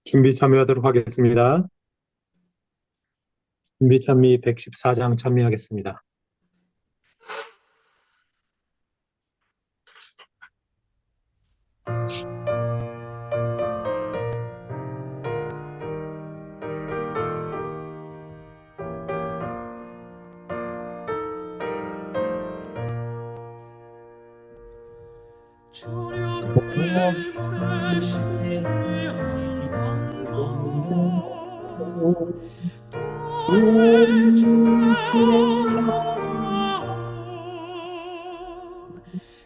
준비 참여하도록 하겠습니다. 준비 참미 114장 참여하겠습니다. 주님의 보내신 귀한 강도 또내 주의 아름다움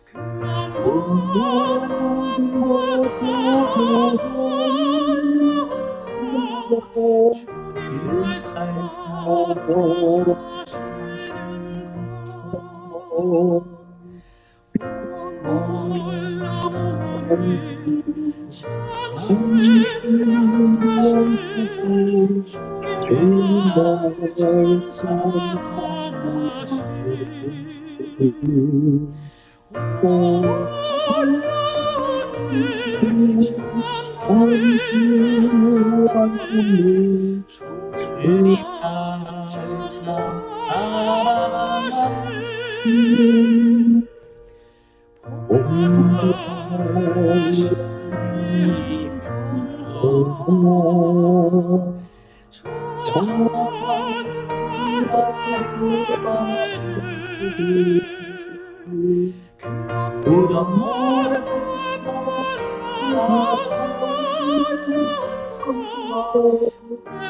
그런 모든 것보다 놀라운 것 주님 말씀하시는 것 놀라우니 참신의 역사신 주님만 참 사랑하신 놀라우니 참신의 역사신 주님만 참 사랑하신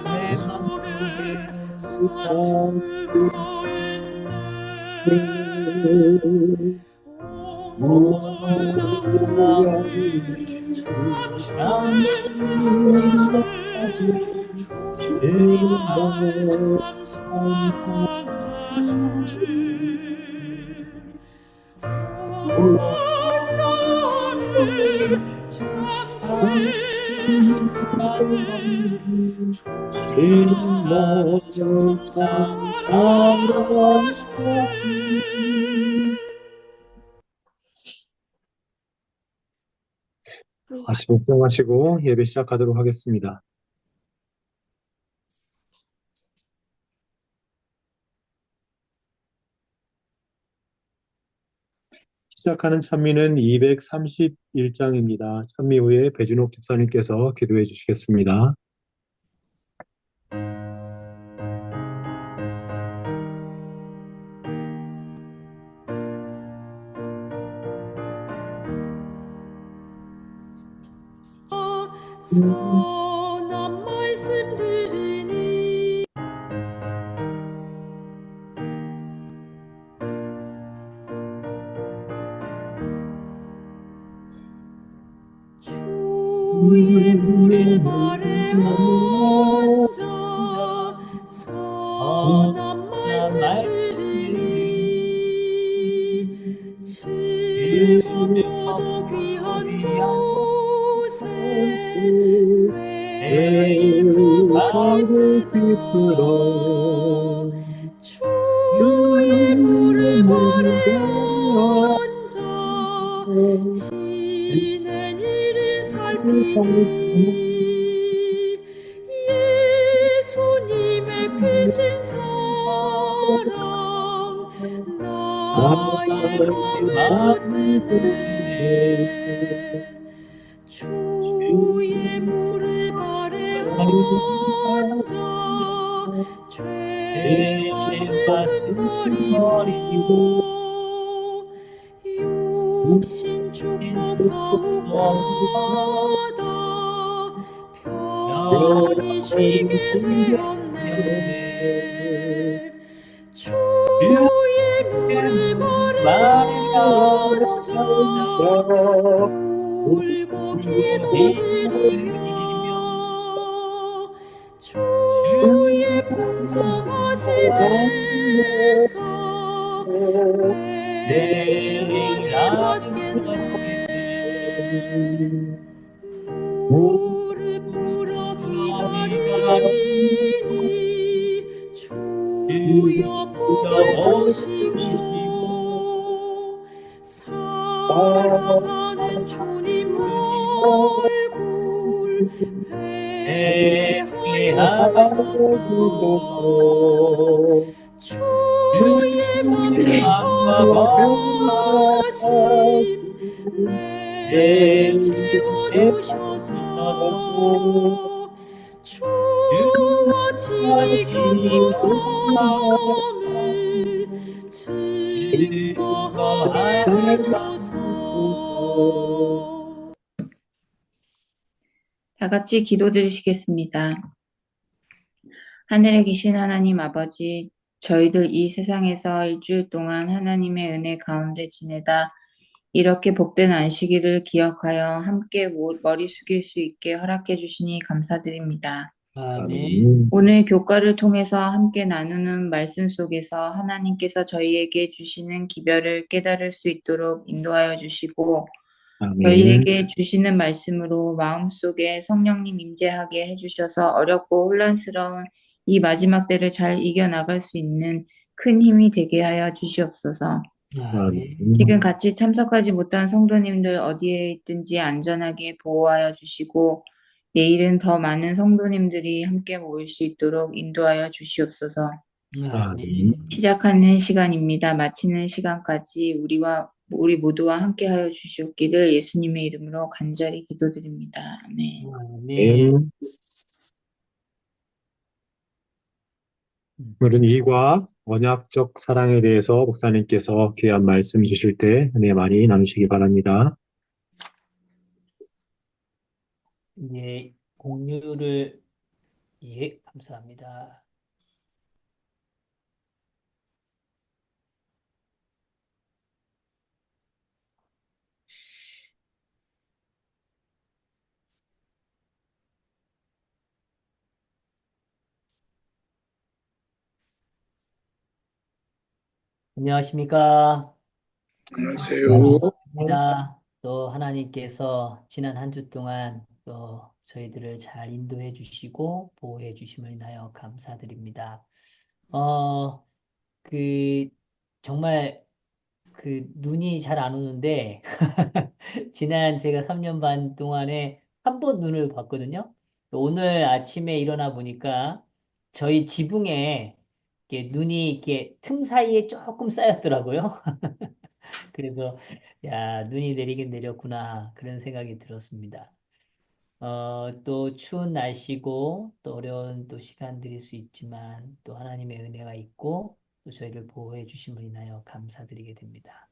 내 맘속에 스며들고 있네 놀라우니 참신의 역사신 주님만 참 사랑하신 놀라우니 참신의 역사신 주님만 참 사랑하신 다시 복종하시고 예배 시작하도록 하겠습니다. 시작하는 찬미는 231장입니다. 찬미 후에 배준옥 집사님께서 기도해 주시겠습니다. 선한 말씀 들으니 주의 무릎 아래 앉아 선한 말씀 들으니 즐겁고도 귀한 곳에 웨이크 가시느라 주의 무릎 아래 앉아 지낸 일을 살피니 예수님의 크신 사랑 나의 맘에 뜨네 주의 무릎 아래 앉아 죄와 슬픔 버리고 육신 축복 더욱 받아 편히 쉬게 되었네 주의 무릎 아래 앉아 울고 기도드리며 주의 풍성하심에서 내일 받겠네 무릎 꿇어 기다리니 주여 보내주시고 사랑하는 주님 얼굴 함께하여 주소서. 주소서. 주의 맘과 평화하심 공하심 내 채워주셔서. 주와 지경통함을 증거하게 하소서. 다 같이 기도드리시겠습니다. 하늘에 계신 하나님 아버지, 저희들 이 세상에서 일주일 동안 하나님의 은혜 가운데 지내다 이렇게 복된 안식일을 기억하여 함께 머리 숙일 수 있게 허락해 주시니 감사드립니다. 아멘. 오늘 교과를 통해서 함께 나누는 말씀 속에서 하나님께서 저희에게 주시는 기별을 깨달을 수 있도록 인도하여 주시고 아멘. 저희에게 주시는 말씀으로 마음속에 성령님 임재하게 해주셔서 어렵고 혼란스러운 이 마지막 때를 잘 이겨나갈 수 있는 큰 힘이 되게 하여 주시옵소서. 아멘. 지금 같이 참석하지 못한 성도님들 어디에 있든지 안전하게 보호하여 주시고 내일은 더 많은 성도님들이 함께 모일 수 있도록 인도하여 주시옵소서. 아멘. 시작하는 시간입니다. 마치는 시간까지 우리 모두와 함께하여 주시옵기를 예수님의 이름으로 간절히 기도드립니다. 아멘. 아멘. 오늘은 이과 언약적 사랑에 대해서 목사님께서 귀한 말씀 주실 때 은혜 많이 나누시기 바랍니다. 예, 공유를, 예, 감사합니다. 안녕하십니까? 안녕하세요. 반갑습니다. 또 하나님께서 지난 한 주 동안 또 저희들을 잘 인도해 주시고 보호해 주심을 인하여 감사드립니다. 어, 그, 정말 눈이 잘 안 오는데, 지난 제가 3년 반 동안에 한 번 눈을 봤거든요. 오늘 아침에 일어나 보니까 저희 지붕에 이렇게 눈이 이렇게 틈 사이에 조금 쌓였더라고요. 그래서, 야, 눈이 내리긴 내렸구나. 그런 생각이 들었습니다. 또 추운 날씨고 또 어려운 또 시간들일 수 있지만 또 하나님의 은혜가 있고 또 저희를 보호해 주심을 인하여 감사드리게 됩니다.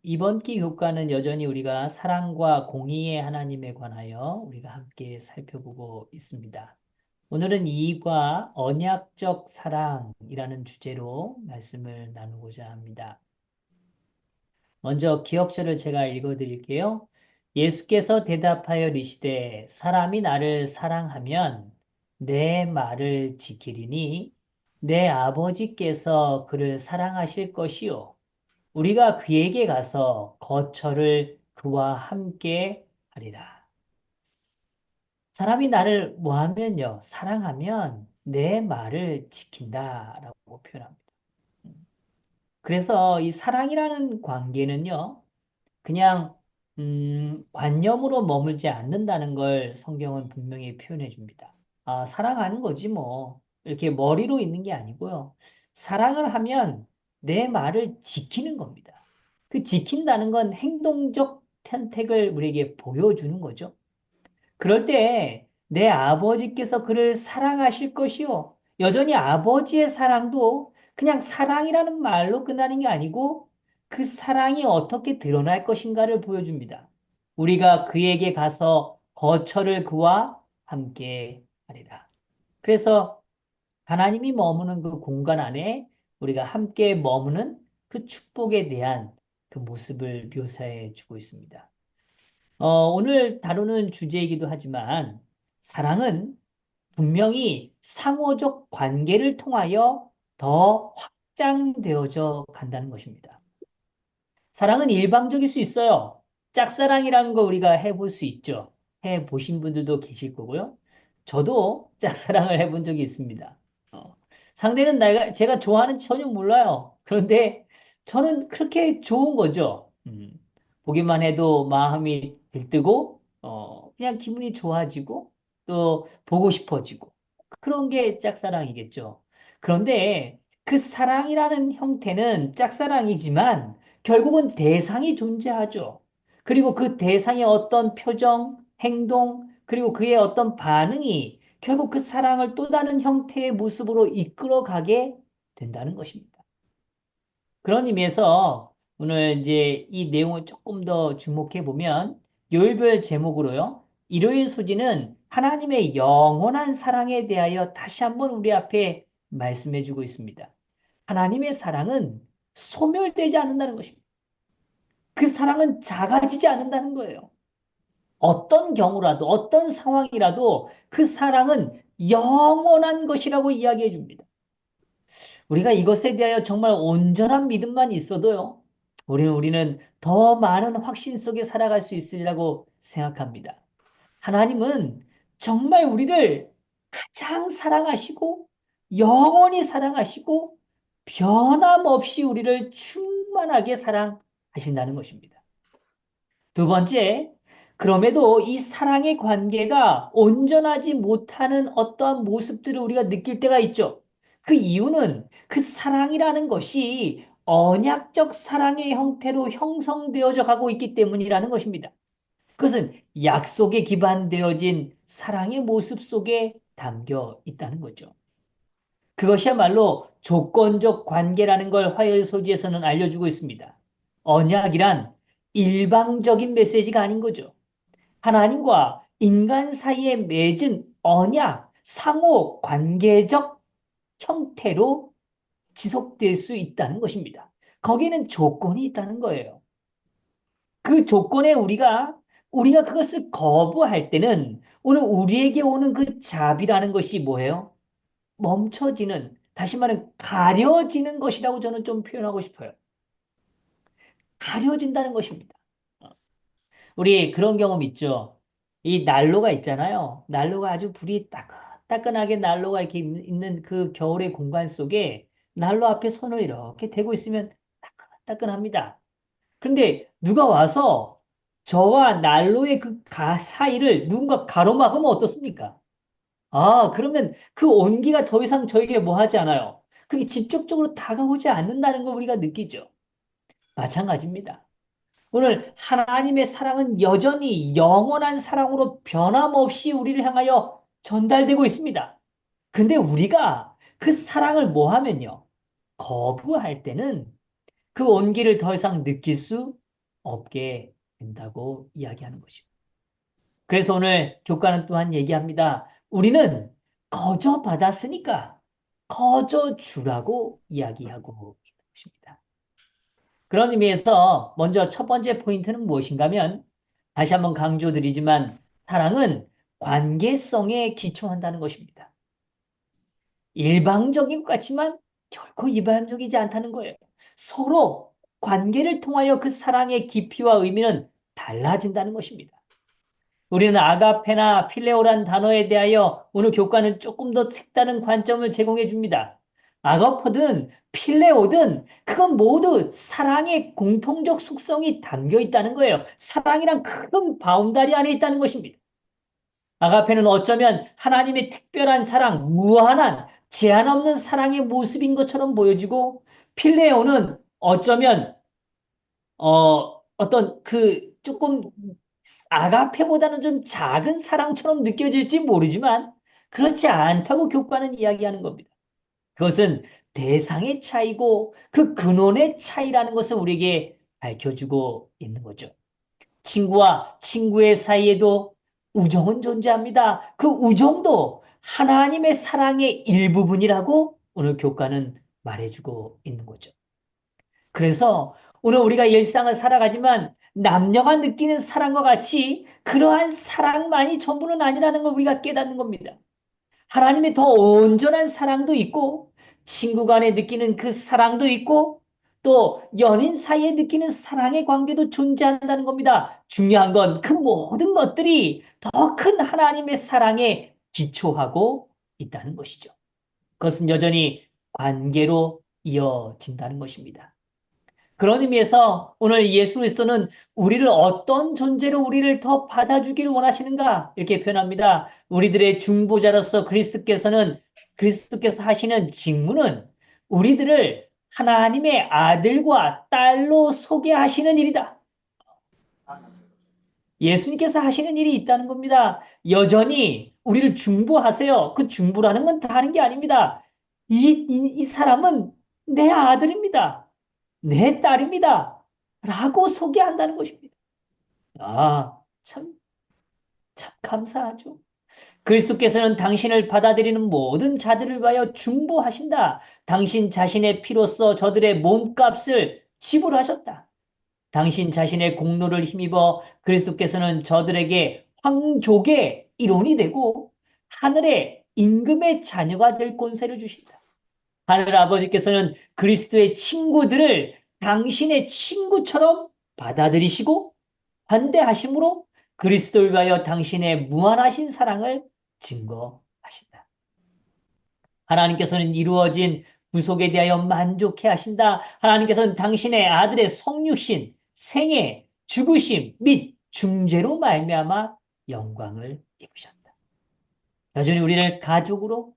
이번 기 교과는 여전히 우리가 사랑과 공의의 하나님에 관하여 우리가 함께 살펴보고 있습니다. 오늘은 이과 언약적 사랑이라는 주제로 말씀을 나누고자 합니다. 먼저 기억절을 제가 읽어드릴게요. 예수께서 대답하여 이르시되 사람이 나를 사랑하면 내 말을 지키리니 내 아버지께서 그를 사랑하실 것이요 우리가 그에게 가서 거처를 그와 함께 하리라. 사람이 나를 뭐하면요? 사랑하면 내 말을 지킨다라고 표현합니다. 그래서 이 사랑이라는 관계는요, 그냥 관념으로 머물지 않는다는 걸 성경은 분명히 표현해 줍니다. 아, 사랑하는 거지 뭐. 이렇게 머리로 있는 게 아니고요. 사랑을 하면 내 말을 지키는 겁니다. 그 지킨다는 건 행동적 선택을 우리에게 보여주는 거죠. 그럴 때 내 아버지께서 그를 사랑하실 것이요. 여전히 아버지의 사랑도 그냥 사랑이라는 말로 끝나는 게 아니고 그 사랑이 어떻게 드러날 것인가를 보여줍니다. 우리가 그에게 가서 거처를 그와 함께 하리라. 그래서 하나님이 머무는 그 공간 안에 우리가 함께 머무는 그 축복에 대한 그 모습을 묘사해 주고 있습니다. 오늘 다루는 주제이기도 하지만 사랑은 분명히 상호적 관계를 통하여 더 확장되어져 간다는 것입니다. 사랑은 일방적일 수 있어요. 짝사랑이라는 거 우리가 해볼 수 있죠. 해보신 분들도 계실 거고요. 저도 짝사랑을 해본 적이 있습니다. 상대는 제가 좋아하는지 전혀 몰라요. 그런데 저는 그렇게 좋은 거죠. 보기만 해도 마음이 들뜨고, 그냥 기분이 좋아지고, 또 보고 싶어지고 그런 게 짝사랑이겠죠. 그런데 그 사랑이라는 형태는 짝사랑이지만 결국은 대상이 존재하죠. 그리고 그 대상의 어떤 표정, 행동, 그리고 그의 어떤 반응이 결국 그 사랑을 또 다른 형태의 모습으로 이끌어가게 된다는 것입니다. 그런 의미에서 오늘 이제 이 내용을 조금 더 주목해 보면 요일별 제목으로요. 일요일 소지는 하나님의 영원한 사랑에 대하여 다시 한번 우리 앞에 말씀해 주고 있습니다. 하나님의 사랑은 소멸되지 않는다는 것입니다. 그 사랑은 작아지지 않는다는 거예요. 어떤 경우라도 어떤 상황이라도 그 사랑은 영원한 것이라고 이야기해 줍니다. 우리가 이것에 대하여 정말 온전한 믿음만 있어도요, 우리는 더 많은 확신 속에 살아갈 수 있으리라고 생각합니다. 하나님은 정말 우리를 가장 사랑하시고, 영원히 사랑하시고, 변함없이 우리를 충만하게 사랑하신다는 것입니다. 두 번째, 그럼에도 이 사랑의 관계가 온전하지 못하는 어떠한 모습들을 우리가 느낄 때가 있죠. 그 이유는 그 사랑이라는 것이 언약적 사랑의 형태로 형성되어져 가고 있기 때문이라는 것입니다. 그것은 약속에 기반되어진 사랑의 모습 속에 담겨 있다는 거죠. 그것이야말로 조건적 관계라는 걸 화요일소지에서는 알려주고 있습니다. 언약이란 일방적인 메시지가 아닌 거죠. 하나님과 인간 사이에 맺은 언약, 상호 관계적 형태로 지속될 수 있다는 것입니다. 거기에는 조건이 있다는 거예요. 그 조건에 우리가 그것을 거부할 때는 오늘 우리에게 오는 그 잡이라는 것이 뭐예요? 멈춰지는, 다시 말하면 가려지는 것이라고 저는 좀 표현하고 싶어요. 가려진다는 것입니다. 우리 그런 경험 있죠? 이 난로가 있잖아요. 난로가 아주 불이 따끈따끈하게 난로가 이렇게 있는 그 겨울의 공간 속에 난로 앞에 손을 이렇게 대고 있으면 따끈따끈합니다. 그런데 누가 와서 저와 난로의 그 사이를 누군가 가로막으면 어떻습니까? 아, 그러면 그 온기가 더 이상 저에게 뭐 하지 않아요. 그게 직접적으로 다가오지 않는다는 걸 우리가 느끼죠. 마찬가지입니다. 오늘 하나님의 사랑은 여전히 영원한 사랑으로 변함없이 우리를 향하여 전달되고 있습니다. 근데 우리가 그 사랑을 뭐 하면요? 거부할 때는 그 온기를 더 이상 느낄 수 없게 된다고 이야기하는 것입니다. 그래서 오늘 교과는 또한 얘기합니다. 우리는 거저 받았으니까 거저 주라고 이야기하고 있는 것입니다. 그런 의미에서 먼저 첫 번째 포인트는 무엇인가 하면 다시 한번 강조드리지만 사랑은 관계성에 기초한다는 것입니다. 일방적인 것 같지만 결코 일방적이지 않다는 거예요. 서로 관계를 통하여 그 사랑의 깊이와 의미는 달라진다는 것입니다. 우리는 아가페나 필레오란 단어에 대하여 오늘 교과는 조금 더 색다른 관점을 제공해 줍니다. 아가포든 필레오든 그건 모두 사랑의 공통적 속성이 담겨 있다는 거예요. 사랑이란 큰 바운다리 안에 있다는 것입니다. 아가페는 어쩌면 하나님의 특별한 사랑, 무한한 제한 없는 사랑의 모습인 것처럼 보여지고 필레오는 어쩌면 어떤 그 조금 아가페보다는 좀 작은 사랑처럼 느껴질지 모르지만 그렇지 않다고 교과는 이야기하는 겁니다. 그것은 대상의 차이고 그 근원의 차이라는 것을 우리에게 밝혀주고 있는 거죠. 친구와 친구의 사이에도 우정은 존재합니다. 그 우정도 하나님의 사랑의 일부분이라고 오늘 교과는 말해주고 있는 거죠. 그래서 오늘 우리가 일상을 살아가지만 남녀가 느끼는 사랑과 같이 그러한 사랑만이 전부는 아니라는 걸 우리가 깨닫는 겁니다. 하나님의 더 온전한 사랑도 있고 친구 간에 느끼는 그 사랑도 있고 또 연인 사이에 느끼는 사랑의 관계도 존재한다는 겁니다. 중요한 건 그 모든 것들이 더 큰 하나님의 사랑에 기초하고 있다는 것이죠. 그것은 여전히 관계로 이어진다는 것입니다. 그런 의미에서 오늘 예수 그리스도는 우리를 어떤 존재로 우리를 더 받아주기를 원하시는가? 이렇게 표현합니다. 우리들의 중보자로서 그리스도께서 하시는 직무는 우리들을 하나님의 아들과 딸로 소개하시는 일이다. 예수님께서 하시는 일이 있다는 겁니다. 여전히 우리를 중보하세요. 그 중보라는 건 다른 게 아닙니다. 이 사람은 내 아들입니다. 내 딸입니다. 라고 소개한다는 것입니다. 아, 참 감사하죠. 그리스도께서는 당신을 받아들이는 모든 자들을 위하여 중보하신다. 당신 자신의 피로써 저들의 몸값을 지불하셨다. 당신 자신의 공로를 힘입어 그리스도께서는 저들에게 황족의 일원이 되고 하늘의 임금의 자녀가 될 권세를 주신다. 하늘 아버지께서는 그리스도의 친구들을 당신의 친구처럼 받아들이시고 관대하심으로 그리스도를 위하여 당신의 무한하신 사랑을 증거하신다. 하나님께서는 이루어진 구속에 대하여 만족해 하신다. 하나님께서는 당신의 아들의 성육신, 생애, 죽으심 및 중재로 말미암아 영광을 입으셨다. 여전히 우리를 가족으로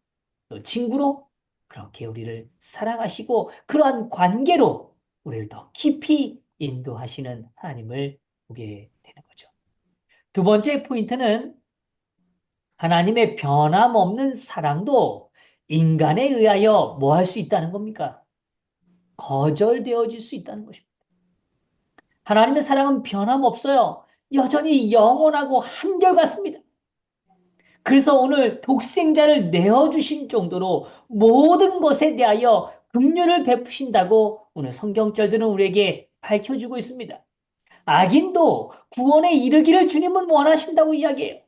또 친구로 그렇게 우리를 사랑하시고 그러한 관계로 우리를 더 깊이 인도하시는 하나님을 보게 되는 거죠. 두 번째 포인트는 하나님의 변함없는 사랑도 인간에 의하여 뭐 할 수 있다는 겁니까? 거절되어질 수 있다는 것입니다. 하나님의 사랑은 변함없어요. 여전히 영원하고 한결같습니다. 그래서 오늘 독생자를 내어주신 정도로 모든 것에 대하여 긍휼을 베푸신다고 오늘 성경절들은 우리에게 밝혀주고 있습니다. 악인도 구원에 이르기를 주님은 원하신다고 이야기해요.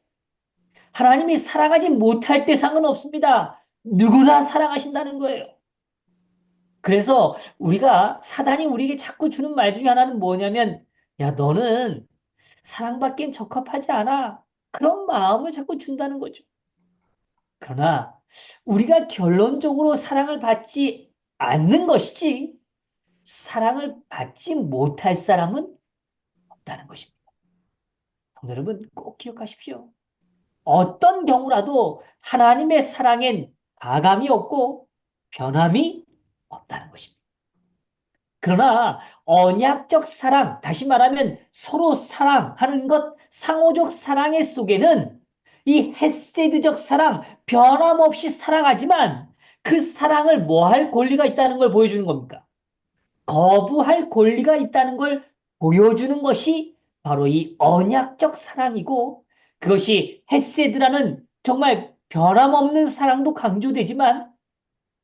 하나님이 사랑하지 못할 대상은 없습니다. 누구나 사랑하신다는 거예요. 그래서 사단이 우리에게 자꾸 주는 말 중에 하나는 뭐냐면, 야, 너는 사랑받기엔 적합하지 않아. 그런 마음을 자꾸 준다는 거죠. 그러나 우리가 결론적으로 사랑을 받지 않는 것이지, 사랑을 받지 못할 사람은 없다는 것입니다. 성도 여러분, 꼭 기억하십시오. 어떤 경우라도 하나님의 사랑엔 가감이 없고 변함이 없다는 것입니다. 그러나 언약적 사랑, 다시 말하면 서로 사랑하는 것, 상호적 사랑의 속에는 이 헤세드적 사랑, 변함없이 사랑하지만 그 사랑을 뭐 할 권리가 있다는 걸 보여주는 겁니까? 거부할 권리가 있다는 걸 보여주는 것이 바로 이 언약적 사랑이고 그것이 헤세드라는 정말 변함없는 사랑도 강조되지만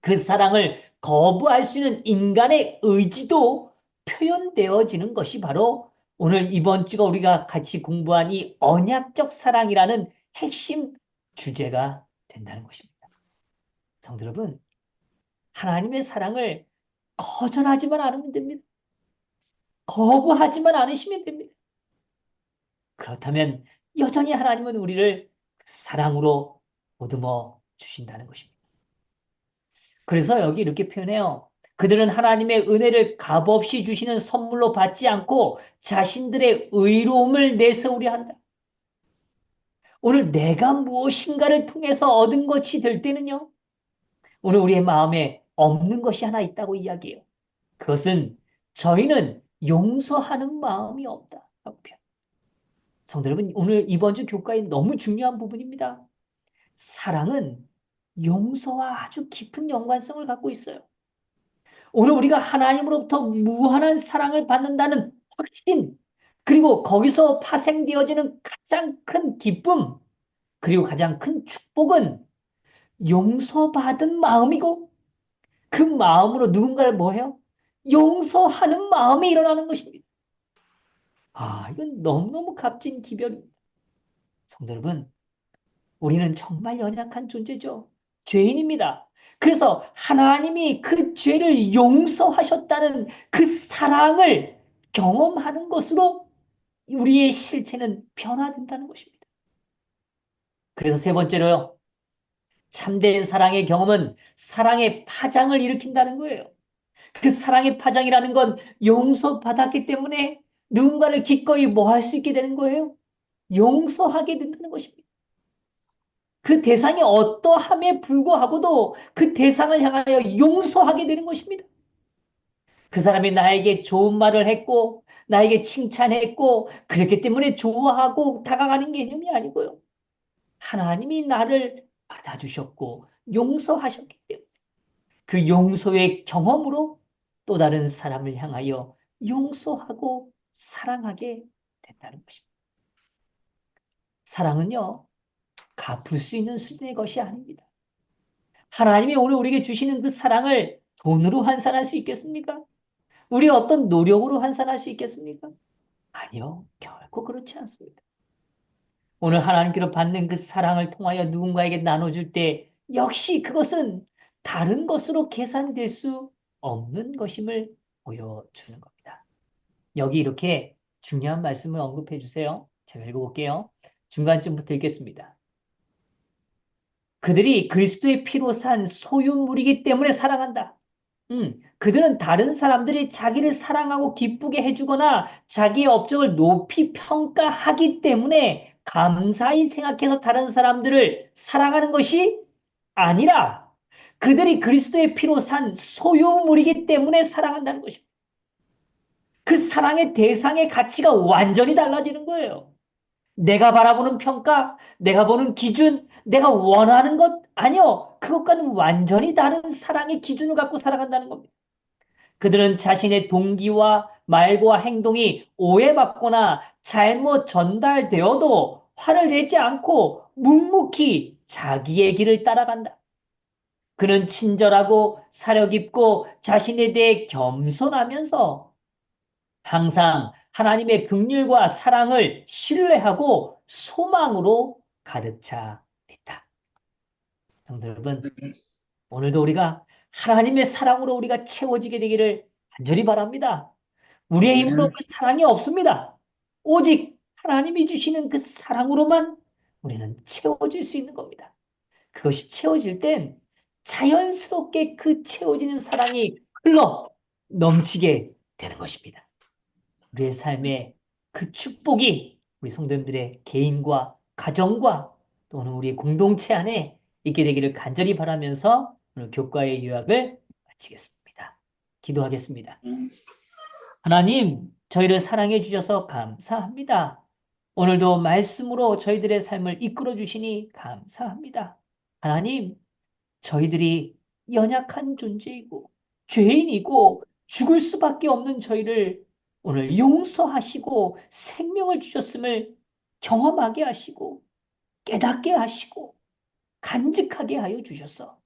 그 사랑을 거부할 수 있는 인간의 의지도 표현되어지는 것이 바로 오늘 이번 주가 우리가 같이 공부한 이 언약적 사랑이라는 핵심 주제가 된다는 것입니다. 성도 여러분, 하나님의 사랑을 거절하지만 않으면 됩니다. 거부하지만 않으시면 됩니다. 그렇다면 여전히 하나님은 우리를 사랑으로 보듬어 주신다는 것입니다. 그래서 여기 이렇게 표현해요. 그들은 하나님의 은혜를 값없이 주시는 선물로 받지 않고 자신들의 의로움을 내세우려 한다. 오늘 내가 무엇인가를 통해서 얻은 것이 될 때는요. 오늘 우리의 마음에 없는 것이 하나 있다고 이야기해요. 그것은 저희는 용서하는 마음이 없다. 성도 여러분, 오늘 이번 주 교과에 너무 중요한 부분입니다. 사랑은 용서와 아주 깊은 연관성을 갖고 있어요. 오늘 우리가 하나님으로부터 무한한 사랑을 받는다는 확신, 그리고 거기서 파생되어지는 가장 큰 기쁨, 그리고 가장 큰 축복은 용서받은 마음이고 그 마음으로 누군가를 뭐해요? 용서하는 마음이 일어나는 것입니다. 이건 너무너무 값진 기별입니다. 성도 여러분, 우리는 정말 연약한 존재죠. 죄인입니다. 그래서 하나님이 그 죄를 용서하셨다는 그 사랑을 경험하는 것으로 우리의 실체는 변화된다는 것입니다. 그래서 세 번째로요. 참된 사랑의 경험은 사랑의 파장을 일으킨다는 거예요. 그 사랑의 파장이라는 건 용서받았기 때문에 누군가를 기꺼이 뭐 할 수 있게 되는 거예요? 용서하게 된다는 것입니다. 그 대상이 어떠함에 불구하고도 그 대상을 향하여 용서하게 되는 것입니다. 그 사람이 나에게 좋은 말을 했고, 나에게 칭찬했고, 그렇기 때문에 좋아하고 다가가는 개념이 아니고요. 하나님이 나를 받아주셨고, 용서하셨기 때문에 그 용서의 경험으로 또 다른 사람을 향하여 용서하고 사랑하게 된다는 것입니다. 사랑은요, 갚을 수 있는 수준의 것이 아닙니다. 하나님이 오늘 우리에게 주시는 그 사랑을 돈으로 환산할 수 있겠습니까? 우리 어떤 노력으로 환산할 수 있겠습니까? 아니요, 결코 그렇지 않습니다. 오늘 하나님께로 받는 그 사랑을 통하여 누군가에게 나눠줄 때 역시 그것은 다른 것으로 계산될 수 없는 것임을 보여주는 겁니다. 여기 이렇게 중요한 말씀을 언급해 주세요. 제가 읽어볼게요. 중간쯤부터 읽겠습니다. 그들이 그리스도의 피로 산 소유물이기 때문에 사랑한다. 그들은 다른 사람들이 자기를 사랑하고 기쁘게 해주거나 자기의 업적을 높이 평가하기 때문에 감사히 생각해서 다른 사람들을 사랑하는 것이 아니라 그들이 그리스도의 피로 산 소유물이기 때문에 사랑한다는 것입니다. 그 사랑의 대상의 가치가 완전히 달라지는 거예요. 내가 바라보는 평가, 내가 보는 기준, 내가 원하는 것, 아니요. 그것과는 완전히 다른 사랑의 기준을 갖고 살아간다는 겁니다. 그들은 자신의 동기와 말과 행동이 오해받거나 잘못 전달되어도 화를 내지 않고 묵묵히 자기의 길을 따라간다. 그는 친절하고 사려 깊고 자신에 대해 겸손하면서 항상 하나님의 긍휼과 사랑을 신뢰하고 소망으로 가득 차 있다. 성도 여러분, 오늘도 우리가 하나님의 사랑으로 우리가 채워지게 되기를 간절히 바랍니다. 우리의 힘으로 그 사랑이 없습니다. 오직 하나님이 주시는 그 사랑으로만 우리는 채워질 수 있는 겁니다. 그것이 채워질 땐 자연스럽게 그 채워지는 사랑이 흘러 넘치게 되는 것입니다. 우리의 삶에 그 축복이 우리 성도님들의 개인과 가정과 또는 우리 공동체 안에 있게 되기를 간절히 바라면서 오늘 교과의 요약을 마치겠습니다. 기도하겠습니다. 하나님, 저희를 사랑해 주셔서 감사합니다. 오늘도 말씀으로 저희들의 삶을 이끌어 주시니 감사합니다. 하나님, 저희들이 연약한 존재이고 죄인이고 죽을 수밖에 없는 저희를 오늘 용서하시고 생명을 주셨음을 경험하게 하시고 깨닫게 하시고 간직하게 하여 주셔서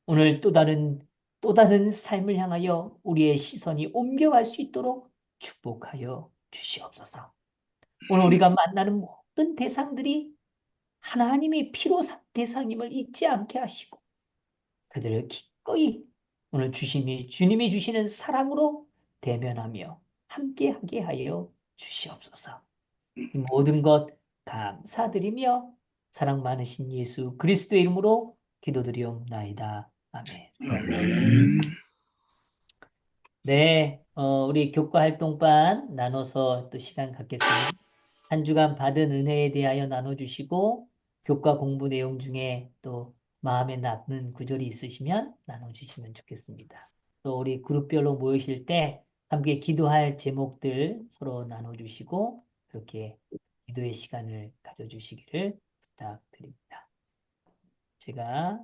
오늘 또 다른 삶을 향하여 우리의 시선이 옮겨갈 수 있도록 축복하여 주시옵소서. 오늘 우리가 만나는 모든 대상들이 하나님이 피로 산 대상임을 잊지 않게 하시고 그들을 기꺼이 오늘 주님이 주시는 사랑으로 대면하며 함께하게 하여 주시옵소서. 이 모든 것 감사드리며 사랑 많으신 예수 그리스도의 이름으로 기도드리옵나이다. 아멘. 아멘. 네, 우리 교과 활동반 나눠서 또 시간 갖겠습니다. 한 주간 받은 은혜에 대하여 나눠주시고 교과 공부 내용 중에 또 마음에 남는 구절이 있으시면 나눠주시면 좋겠습니다. 또 우리 그룹별로 모이실 때 함께 기도할 제목들 서로 나눠주시고 그렇게 기도의 시간을 가져주시기를 부탁드립니다. 제가